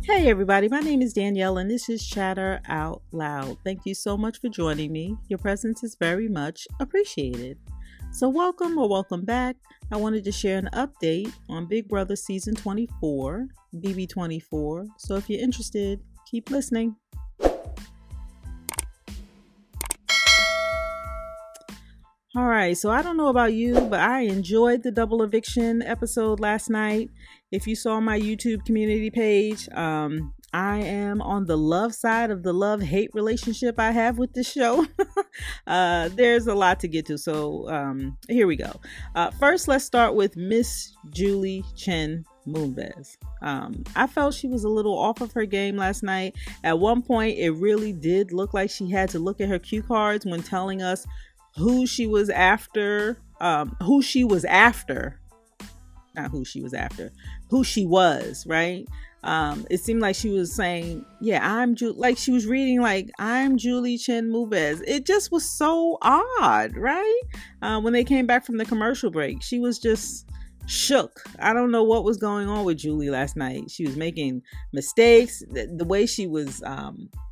Hey everybody, my name is Danielle and this is Chatter Out Loud. Thank you so much for joining me. Your presence is very much appreciated. So welcome or welcome back. I wanted to share an update on Big Brother Season 24, BB24. So if you're interested, keep listening. All right, so I don't know about you, but I enjoyed the double eviction episode last night. If you saw my YouTube community page, I am on the love side of the love-hate relationship I have with this show. There's a lot to get to, so here we go. First, let's start with Miss Julie Chen Moonves. I felt she was a little off of her game last night. At one point, it really did look like she had to look at her cue cards when telling us who she was after, who she was, right? It seemed like she was saying, yeah, like she was reading like, I'm Julie Chen Moonves. It just was so odd, right? When they came back from the commercial break, she was just shook. I don't know what was going on with Julie last night. She was making mistakes. The way she was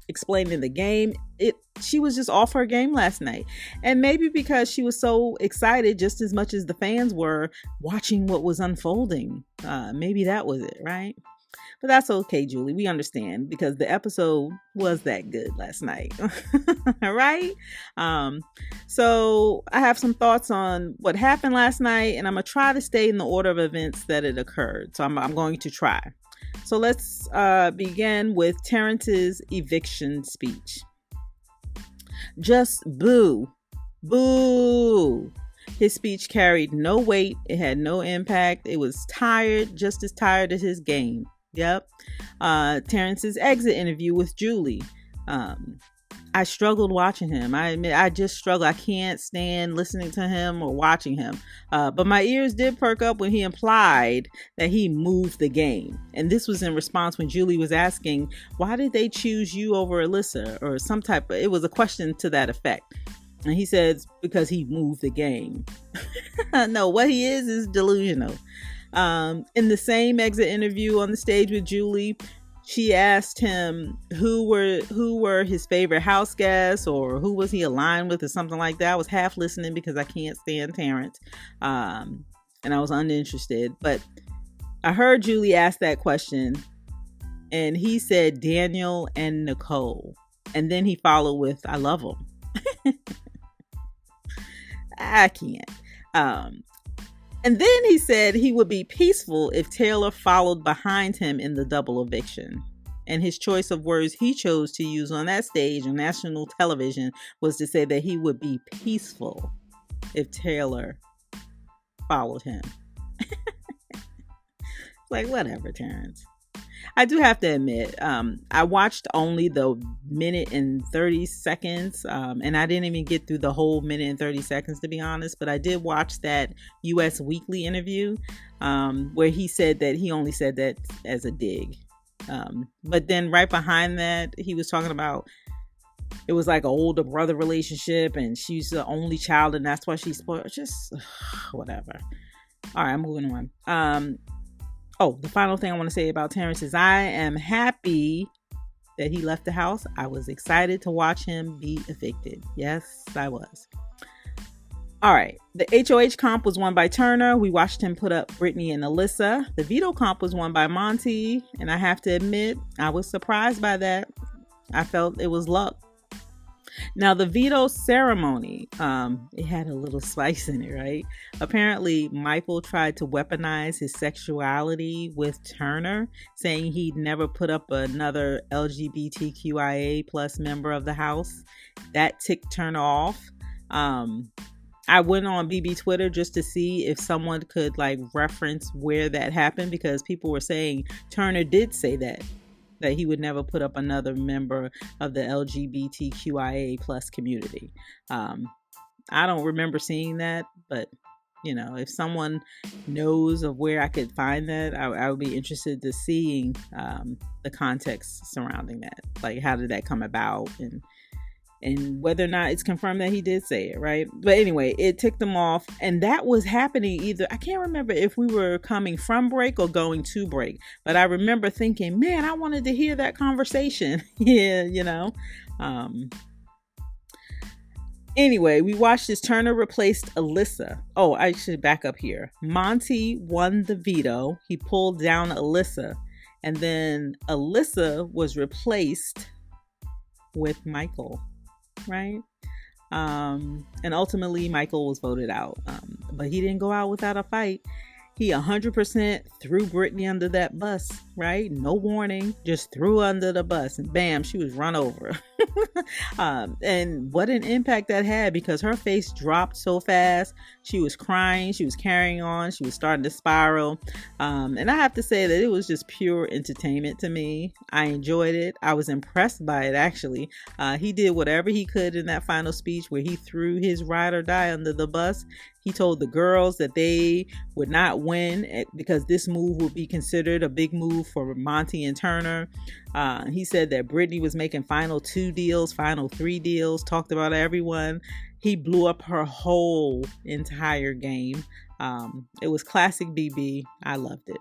explaining the game, she was just off her game last night. And maybe because she was so excited, just as much as the fans were, watching what was unfolding. Maybe that was it, right? But that's okay, Julie. We understand because the episode was that good last night. All right. So I have some thoughts on what happened last night, and I'm going to try to stay in the order of events that it occurred. So I'm going to try. So let's begin with Terrence's eviction speech. Just boo. Boo. His speech carried no weight. It had no impact. It was tired, just as tired as his game. Yep. Terrence's exit interview with Julie. I struggled watching him. I admit, I just struggle. I can't stand listening to him or watching him. But my ears did perk up when he implied that he moved the game. And this was in response when Julie was asking, why did they choose you over Alyssa? Or some type of, it was a question to that effect. And he says, because he moved the game. No, what he is delusional. In the same exit interview on the stage with Julie, she asked him who were his favorite house guests or who was he aligned with or something like that. I was half listening because I can't stand Terrence. And I was uninterested. But I heard Julie ask that question and he said Daniel and Nicole. And then he followed with, I love them. I can't. And then he said he would be peaceful if Taylor followed behind him in the double eviction. And his choice of words he chose to use on that stage on national television was to say that he would be peaceful if Taylor followed him. Like, whatever, Terrence. I do have to admit, I watched only the minute and 30 seconds, and I didn't even get through the whole minute and 30 seconds, to be honest, but I did watch that US Weekly interview where he said that he only said that as a dig. But then right behind that, he was talking about it was like an older brother relationship and she's the only child and that's why she's spoiled. Just whatever. All right, I'm moving on. Oh, the final thing I want to say about Terrence is I am happy that he left the house. I was excited to watch him be evicted. Yes, I was. All right. The HOH comp was won by Turner. We watched him put up Britney and Alyssa. The veto comp was won by Monty. And I have to admit, I was surprised by that. I felt it was luck. Now, the veto ceremony, it had a little spice in it, right? Apparently, Michael tried to weaponize his sexuality with Turner, saying he'd never put up another LGBTQIA plus member of the house. That ticked Turner off. I went on BB Twitter just to see if someone could like reference where that happened because people were saying Turner did say that he would never put up another member of the LGBTQIA plus community. I don't remember seeing that, but you know, if someone knows of where I could find that, I would be interested to seeing the context surrounding that. Like, how did that come about? And And whether or not it's confirmed that he did say it, right? But anyway, it ticked him off. And that was happening either, I can't remember if we were coming from break or going to break. But I remember thinking, man, I wanted to hear that conversation. Yeah, you know. Anyway, we watched as Turner replaced Alyssa. Oh, I should back up here. Monty won the veto. He pulled down Alyssa. And then Alyssa was replaced with Michael. Right? And ultimately Michael was voted out. But he didn't go out without a fight. He 100% threw Britney under that bus, right? No warning, just threw under the bus and bam, she was run over. And what an impact that had, because her face dropped so fast. She was crying, she was carrying on, she was starting to spiral. And I have to say that it was just pure entertainment to me. I enjoyed it. I was impressed by it, actually. He did whatever he could in that final speech where he threw his ride or die under the bus. He told the girls that they would not win because this move would be considered a big move for Monty and Turner. He said that Britney was making final 2 deals, final 3 deals, talked about everyone. He blew up her whole entire game. It was classic BB. I loved it.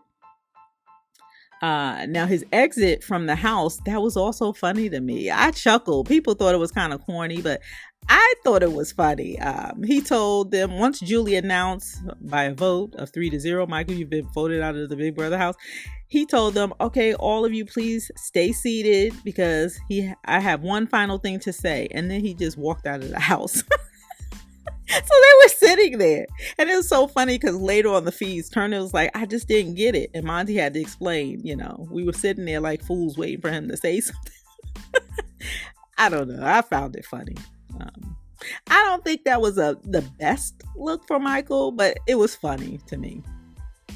Now his exit from the house, that was also funny to me. I chuckled. People thought it was kind of corny, but I thought it was funny. He told them once Julie announced by a vote of 3-0, Michael, you've been voted out of the Big Brother house. He told them, okay, all of you please stay seated because I have one final thing to say. And then he just walked out of the house. So they were sitting there. And it was so funny because later on the feeds, Turner was like, I just didn't get it. And Monty had to explain, you know, we were sitting there like fools waiting for him to say something. I don't know. I found it funny. I don't think that was the best look for Michael, but it was funny to me.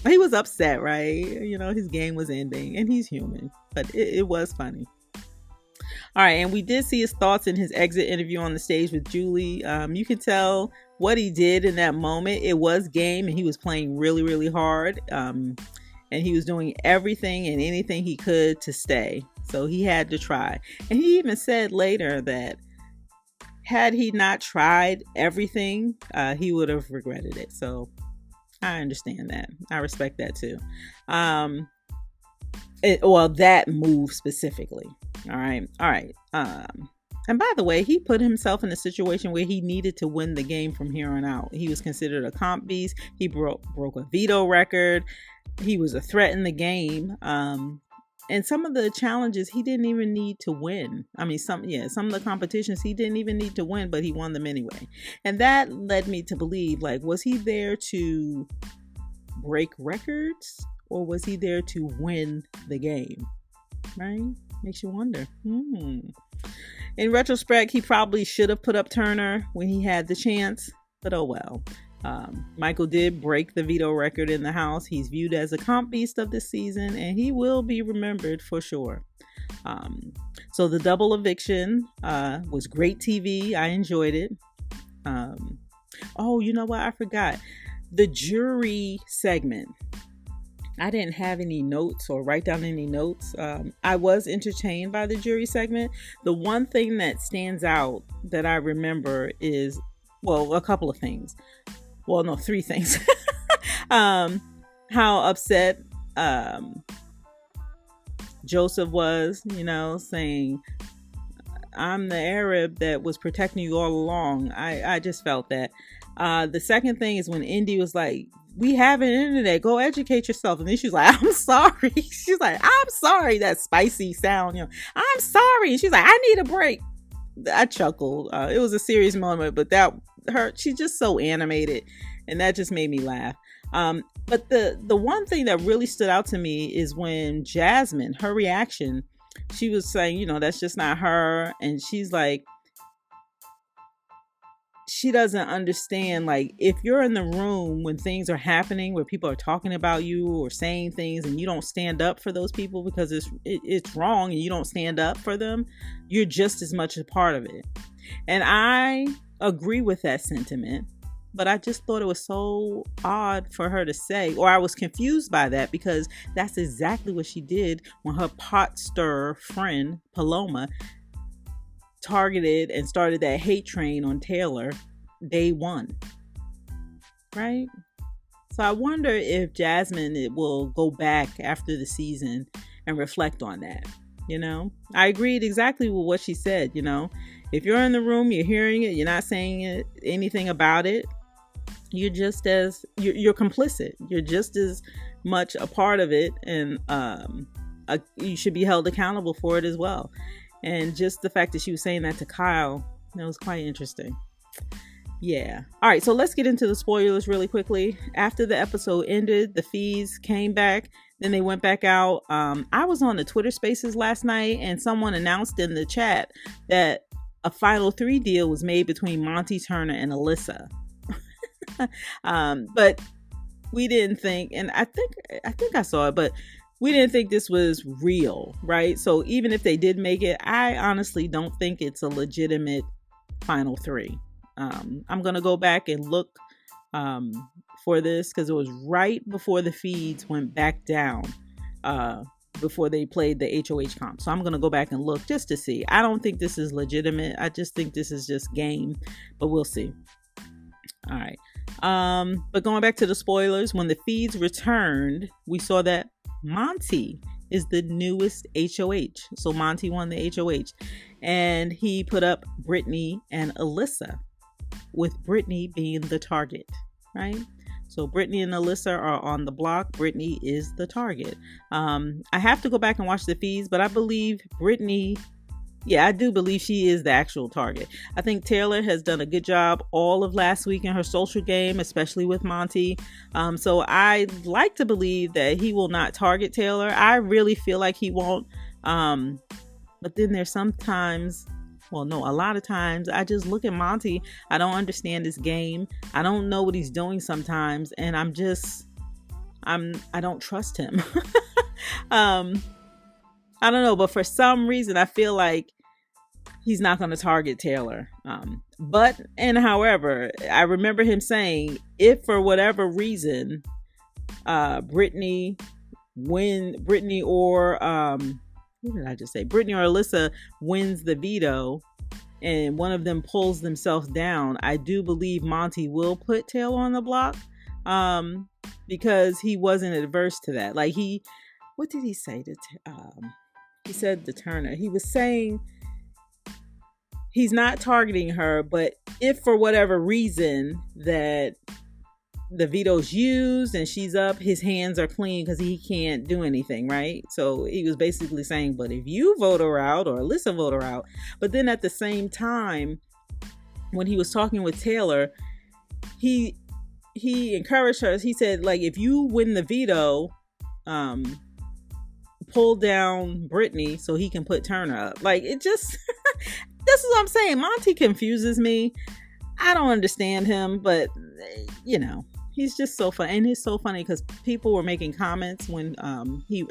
He was upset, right? You know, his game was ending and he's human, but it was funny. All right, and we did see his thoughts in his exit interview on the stage with Julie. You can tell what he did in that moment. It was game, and he was playing really, really hard. And he was doing everything and anything he could to stay. So he had to try. And he even said later that had he not tried everything, he would have regretted it. So I understand that. I respect that too. That move specifically. All right. And by the way, he put himself in a situation where he needed to win the game from here on out. He was considered a comp beast. He broke a veto record. He was a threat in the game. And some of the challenges he didn't even need to win. I mean, some of the competitions he didn't even need to win, but he won them anyway. And that led me to believe, like, was he there to break records or was he there to win the game? Right? Makes you wonder. In retrospect, he probably should have put up Turner when he had the chance, but oh well. Michael did break the veto record in the house. He's viewed as a comp beast of this season, and he will be remembered for sure. So the double eviction was great TV. I enjoyed it. Oh, you know what? I forgot. The jury segment. I didn't have any notes or write down any notes. I was entertained by the jury segment. The one thing that stands out that I remember is, well, a couple of things. Well, no, 3 things. How upset Joseph was, saying, I'm the Arab that was protecting you all along. I just felt that. The second thing is when Indy was like, we have an internet, go educate yourself. And then she's like, I'm sorry. She's like, I'm sorry. That spicy sound, I'm sorry. And she's like, I need a break. I chuckled. It was a serious moment, but she's just so animated, and that just made me laugh. But the one thing that really stood out to me is when Jasmine, her reaction, she was saying, that's just not her. And she's like, she doesn't understand, like, if you're in the room when things are happening, where people are talking about you or saying things and you don't stand up for those people because it's wrong and you don't stand up for them, you're just as much a part of it. And I agree with that sentiment, but I just thought it was so odd for her to say, or I was confused by that, because that's exactly what she did when her pot stirrer friend Paloma targeted and started that hate train on Taylor day one, right? So I wonder if Jasmine will go back after the season and reflect on that. I agreed exactly with what she said. If you're in the room, you're hearing it, you're not saying anything about it, you're complicit. You're just as much a part of it, and you should be held accountable for it as well. And just the fact that she was saying that to Kyle, that was quite interesting. Yeah. All right, so let's get into the spoilers really quickly. After the episode ended, the feeds came back. Then they went back out. I was on the Twitter Spaces last night, and someone announced in the chat that a Final 3 deal was made between Monty Turner and Alyssa. But we didn't think, and I think I saw it, but we didn't think this was real, right? So even if they did make it, I honestly don't think it's a legitimate Final 3. I'm going to go back and look for this, because it was right before the feeds went back down, before they played the HOH comp. So I'm going to go back and look just to see. I don't think this is legitimate. I just think this is just game, but we'll see. All right. But going back to the spoilers, when the feeds returned, we saw that Monty is the newest HOH. So Monty won the HOH, and he put up Britney and Alyssa, with Britney being the target, right? So Britney and Alyssa are on the block. Britney is the target. I have to go back and watch the feeds, but I believe Britney, I do believe she is the actual target. I think Taylor has done a good job all of last week in her social game, especially with Monty. So I like to believe that he will not target Taylor. I really feel like he won't. But then there's sometimes, a lot of times I just look at Monty. I don't understand this game. I don't know what he's doing sometimes. And I don't trust him. I don't know, but for some reason I feel like he's not going to target Taylor. However, I remember him saying, if for whatever reason, Britney or Alyssa wins the veto and one of them pulls themselves down, I do believe Monty will put Taylor on the block, because he wasn't adverse to that. Like what did he say he said to Turner? He was saying he's not targeting her, but if for whatever reason that the veto's used and she's up, his hands are clean because he can't do anything, right? So he was basically saying, but if you vote her out or Alyssa vote her out. But then at the same time, when he was talking with Taylor, he encouraged her. He said, like, if you win the veto, pull down Britney so he can put Turner up. Like, it just this is what I'm saying. Monty confuses me. I don't understand him, but he's just so fun. And it's so funny because people were making comments when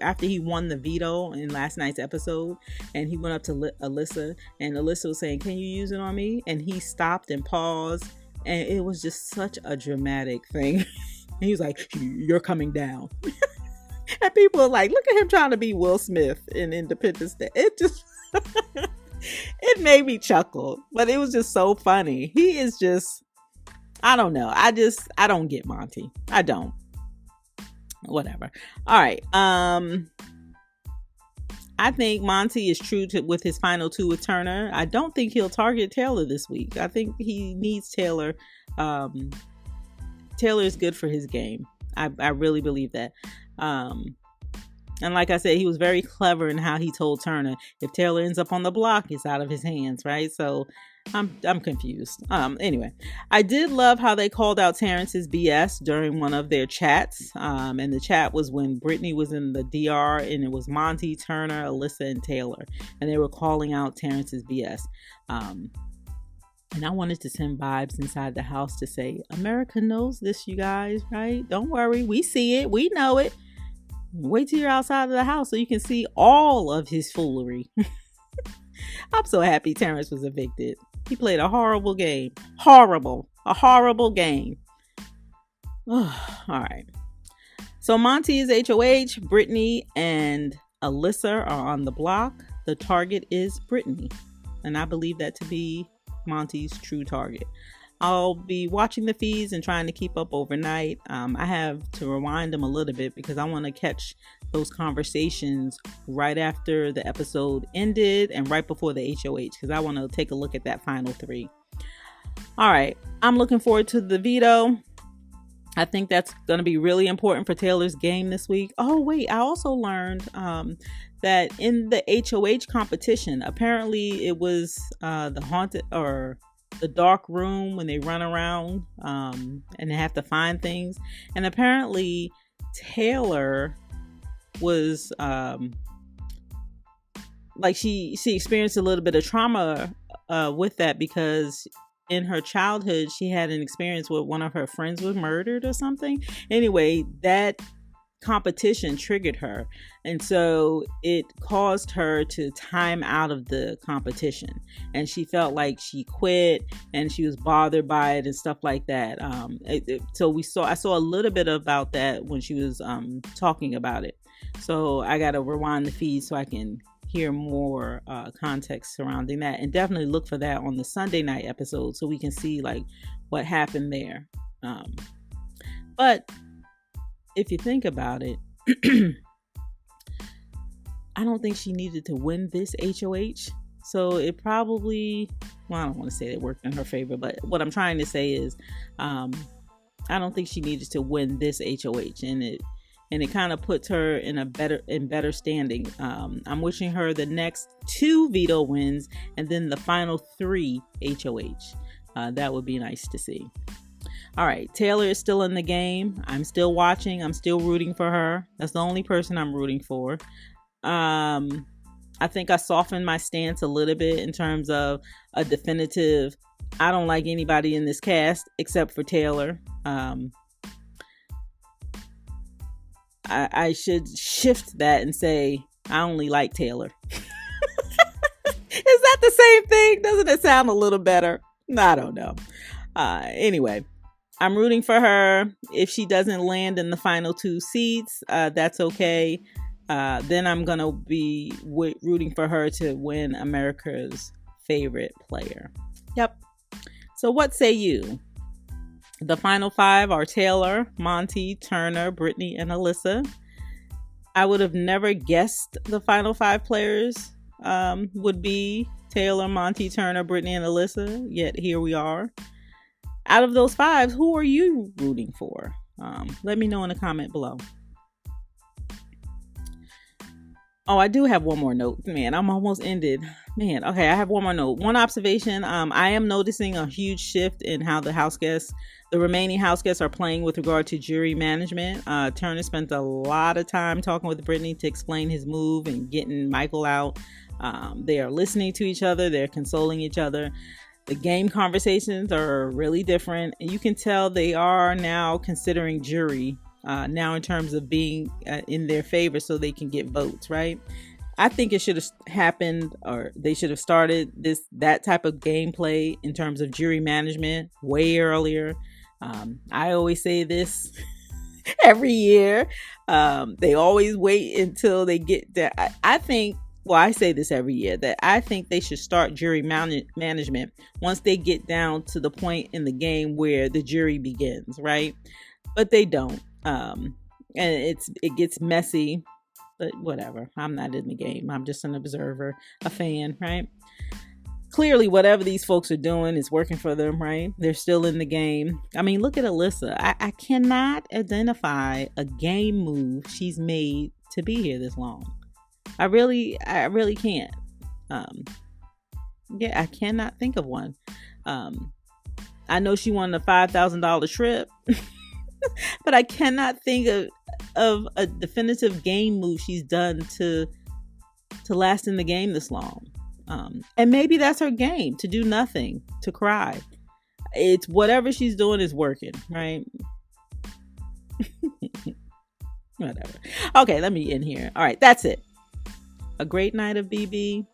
after he won the veto in last night's episode, and he went up to Alyssa, and Alyssa was saying, can you use it on me? And he stopped and paused, and it was just such a dramatic thing. And he was like, you're coming down. And people are like, look at him trying to be Will Smith in Independence Day. It just it made me chuckle, but it was just so funny. He is just, I don't know. I don't get Monty. I don't. Whatever. All right. I think Monty is true with his final 2 with Turner. I don't think he'll target Taylor this week. I think he needs Taylor. Taylor is good for his game. I really believe that. And like I said, he was very clever in how he told Turner, if Taylor ends up on the block, it's out of his hands, right? So I'm confused. Anyway, I did love how they called out Terrence's BS during one of their chats. And the chat was when Britney was in the DR, and it was Monty, Turner, Alyssa, and Taylor. And they were calling out Terrence's BS. And I wanted to send vibes inside the house to say, America knows this, you guys, right? Don't worry. We see it. We know it. Wait till you're outside of the house so you can see all of his foolery. I'm so happy Terrence was evicted. He played a horrible game. Horrible. A horrible game. All right. So Monty is HOH. Britney and Alyssa are on the block. The target is Britney. and I believe that to be Monty's true target. I'll be watching the feeds and trying to keep up overnight. I have to rewind them a little bit because I want to catch those conversations right after the episode ended and right before the HOH, because I want to take a look at that final 3. All right, I'm looking forward to the veto. I think that's going to be really important for Taylor's game this week. Oh, wait, I also learned that in the HOH competition, apparently it was the haunted or the dark room when they run around and they have to find things. And apparently Taylor was like she experienced a little bit of trauma with that, because in her childhood she had an experience where one of her friends was murdered or something. Anyway, that competition triggered her, and so it caused her to time out of the competition, and she felt like she quit and she was bothered by it and stuff like that. So I saw a little bit about that when she was talking about it, so I gotta rewind the feed so I can hear more context surrounding that, and definitely look for that on the Sunday night episode so we can see like what happened there. But if you think about it, I don't think she needed to win this HOH. So it probably, well, I don't want to say it worked in her favor, but what I'm trying to say is I don't think she needed to win this HOH, and it kind of puts her in better standing. I'm wishing her the next 2 veto wins and then the final 3 HOH. That would be nice to see. All right, Taylor is still in the game. I'm still watching. I'm still rooting for her. That's the only person I'm rooting for. I think I softened my stance a little bit in terms of a definitive, I don't like anybody in this cast except for Taylor. I should shift that and say I only like Taylor. Is that the same thing? Doesn't it sound a little better? I don't know. Anyway, I'm rooting for her. If she doesn't land in the final 2 seats, that's okay. Then I'm going to be rooting for her to win America's favorite player. Yep. So what say you? The final 5 are Taylor, Monty, Turner, Britney, and Alyssa. I would have never guessed the final 5 players would be Taylor, Monty, Turner, Britney, and Alyssa. Yet here we are. Out of those 5, who are you rooting for? Let me know in the comment below. Oh, I do have one more note. Man, I'm almost ended. Man, okay, I have one more note. One observation. I am noticing a huge shift in how the remaining house guests are playing with regard to jury management. Turner spent a lot of time talking with Britney to explain his move and getting Michael out. They are listening to each other. They're consoling each other. The game conversations are really different. And you can tell they are now considering jury now in terms of being in their favor so they can get votes, right? I think it should have happened, or they should have started that type of gameplay in terms of jury management way earlier. I always say this every year. They always wait until they get there. I think, well, I say this every year, that I think they should start jury management once they get down to the point in the game where the jury begins, right? But they don't. And it gets messy, but whatever. I'm not in the game. I'm just an observer, a fan, right? Clearly, whatever these folks are doing is working for them, right? They're still in the game. I mean, look at Alyssa. I cannot identify a game move she's made to be here this long. I really can't. Yeah, I cannot think of one. I know she won a $5,000 trip. But I cannot think of a definitive game move she's done to last in the game this long. And maybe that's her game, to do nothing, to cry. It's whatever she's doing is working, right? Whatever. Okay, let me end here. All right, that's it. A great night of BB.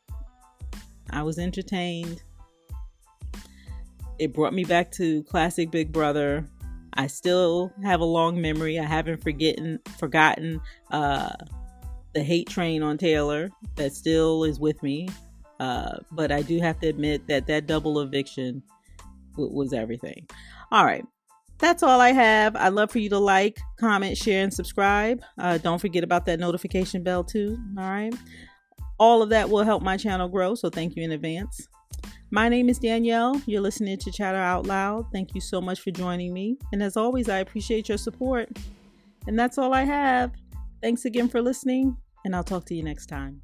I was entertained. It brought me back to classic Big Brother. I still have a long memory. I haven't forgotten the hate train on Taylor that still is with me. But I do have to admit that double eviction was everything. All right. That's all I have. I'd love for you to like, comment, share, and subscribe. Don't forget about that notification bell too. All right. All of that will help my channel grow, so thank you in advance. My name is Danielle. You're listening to Chatter Out Loud. Thank you so much for joining me. And as always, I appreciate your support. And that's all I have. Thanks again for listening, and I'll talk to you next time.